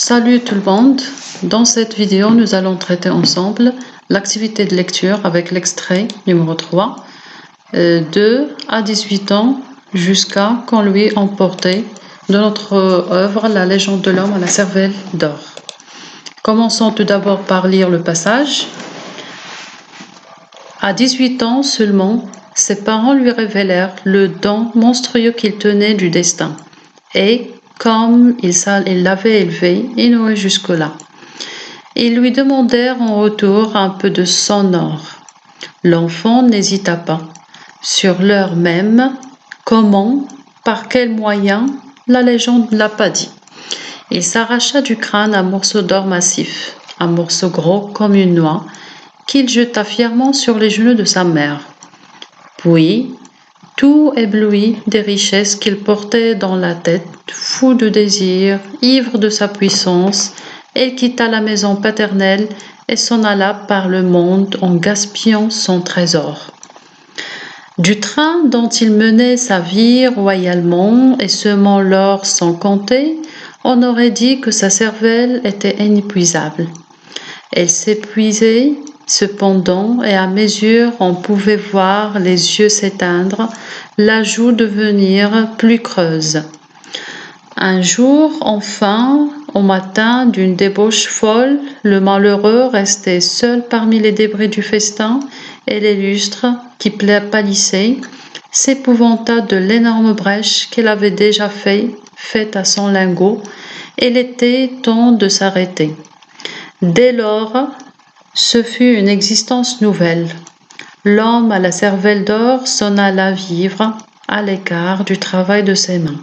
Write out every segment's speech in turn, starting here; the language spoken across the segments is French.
Salut tout le monde, dans cette vidéo nous allons traiter ensemble l'activité de lecture avec l'extrait numéro 3 de à 18 ans jusqu'à qu'on lui emportait de notre œuvre La légende de l'homme à la cervelle d'or. Commençons tout d'abord par lire le passage. À 18 ans seulement, ses parents lui révélèrent le don monstrueux qu'il tenait du destin et comme ils l'avaient élevé et nourri jusque-là. Ils lui demandèrent en retour un peu de son or. L'enfant n'hésita pas. Sur l'heure même, comment, par quel moyen, la légende ne l'a pas dit. Il s'arracha du crâne un morceau d'or massif, un morceau gros comme une noix, qu'il jeta fièrement sur les genoux de sa mère. Puis, tout ébloui des richesses qu'il portait dans la tête, fou de désir, ivre de sa puissance, il quitta la maison paternelle et s'en alla par le monde en gaspillant son trésor. Du train dont il menait sa vie royalement et semant l'or sans compter, on aurait dit que sa cervelle était inépuisable. Elle s'épuisait cependant, et à mesure on pouvait voir les yeux s'éteindre, la joue devenir plus creuse. Un jour, enfin, au matin d'une débauche folle, le malheureux restait seul parmi les débris du festin, et les lustres, qui pâlissaient, s'épouvanta de l'énorme brèche qu'il avait déjà faite à son lingot. Il était temps de s'arrêter. Dès lors, ce fut une existence nouvelle. L'homme à la cervelle d'or s'en alla vivre à l'écart du travail de ses mains,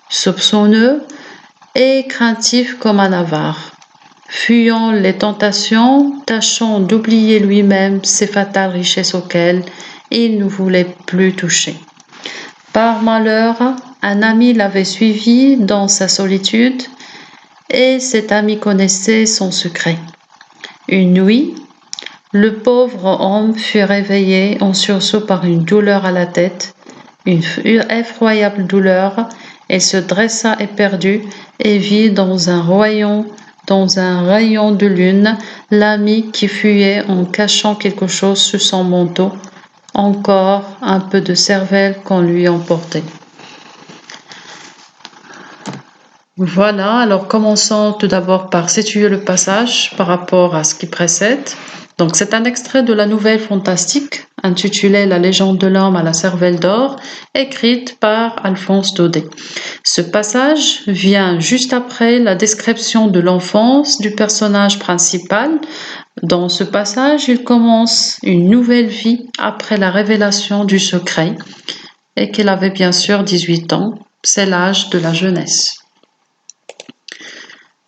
soupçonneux et craintif comme un avare, fuyant les tentations, tâchant d'oublier lui-même ces fatales richesses auxquelles il ne voulait plus toucher. Par malheur, un ami l'avait suivi dans sa solitude, et cet ami connaissait son secret. Une nuit, le pauvre homme fut réveillé en sursaut par une douleur à la tête, une effroyable douleur. Il se dressa éperdu et vit dans un rayon de lune l'ami qui fuyait en cachant quelque chose sous son manteau, encore un peu de cervelle qu'on lui emportait. Voilà, alors commençons tout d'abord par situer le passage par rapport à ce qui précède. Donc c'est un extrait de la nouvelle fantastique intitulée La légende de l'homme à la cervelle d'or, écrite par Alphonse Daudet. Ce passage vient juste après la description de l'enfance du personnage principal. Dans ce passage, il commence une nouvelle vie après la révélation du secret et qu'il avait bien sûr 18 ans, c'est l'âge de la jeunesse.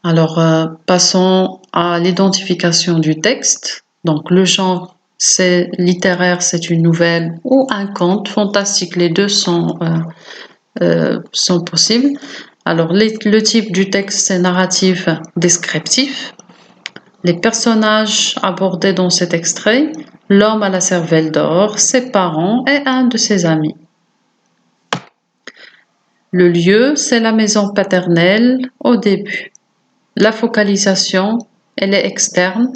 Alors, passons à l'identification du texte. Donc, le genre littéraire, c'est une nouvelle ou un conte fantastique. Les deux sont possibles. Alors, le type du texte, c'est narratif descriptif. Les personnages abordés dans cet extrait, l'homme à la cervelle d'or, ses parents et un de ses amis. Le lieu, c'est la maison paternelle au début. La focalisation, elle est externe.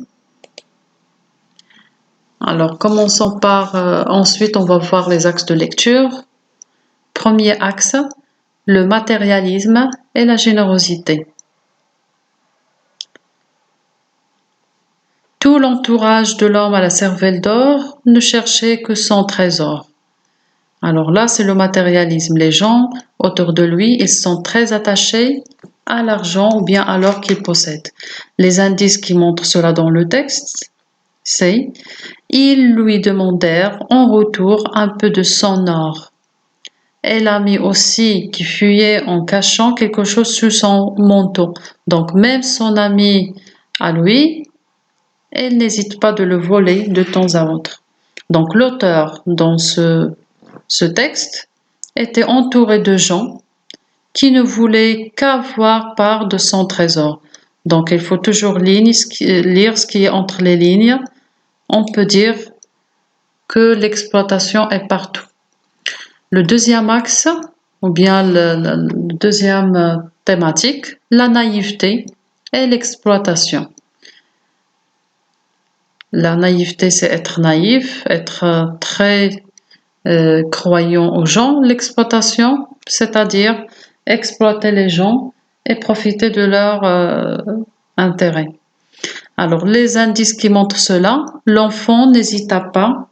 Alors, commençons par... ensuite, on va voir les axes de lecture. Premier axe, le matérialisme et la générosité. Tout l'entourage de l'homme à la cervelle d'or ne cherchait que son trésor. Alors là, c'est le matérialisme. Les gens autour de lui, ils sont très attachés à l'argent ou bien à l'or qu'ils possèdent. Les indices qui montrent cela dans le texte, c'est ils lui demandèrent en retour un peu de son or. Et l'ami aussi qui fuyait en cachant quelque chose sous son manteau. Donc même son ami à lui, elle n'hésite pas de le voler de temps à autre. Donc l'auteur dans ce texte était entouré de gens qui ne voulaient qu'avoir part de son trésor. Donc il faut toujours lire ce qui est entre les lignes. On peut dire que l'exploitation est partout. Le deuxième axe, ou bien la deuxième thématique, la naïveté et l'exploitation. La naïveté, c'est être naïf, être très croyant aux gens. L'exploitation, c'est-à-dire exploiter les gens et profiter de leur intérêt. Alors, les indices qui montrent cela, l'enfant n'hésita pas.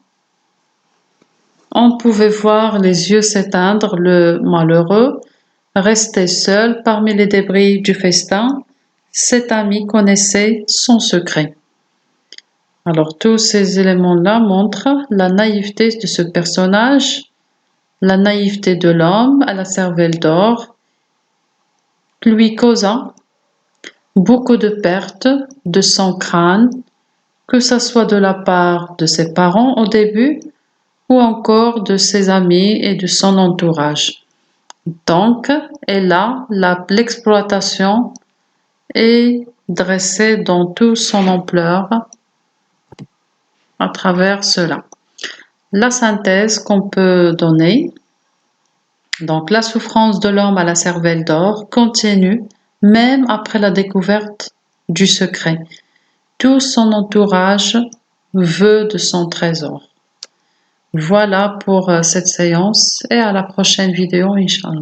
On pouvait voir les yeux s'éteindre, le malheureux restait seul parmi les débris du festin. Cet ami connaissait son secret. Alors, tous ces éléments-là montrent la naïveté de ce personnage, la naïveté de l'homme à la cervelle d'or, lui causa beaucoup de pertes de son crâne, que ce soit de la part de ses parents au début ou encore de ses amis et de son entourage. Donc, et là, l'exploitation est dressée dans toute son ampleur à travers cela. La synthèse qu'on peut donner, donc la souffrance de l'homme à la cervelle d'or continue même après la découverte du secret. Tout son entourage veut de son trésor. Voilà pour cette séance et à la prochaine vidéo, Inch'Allah.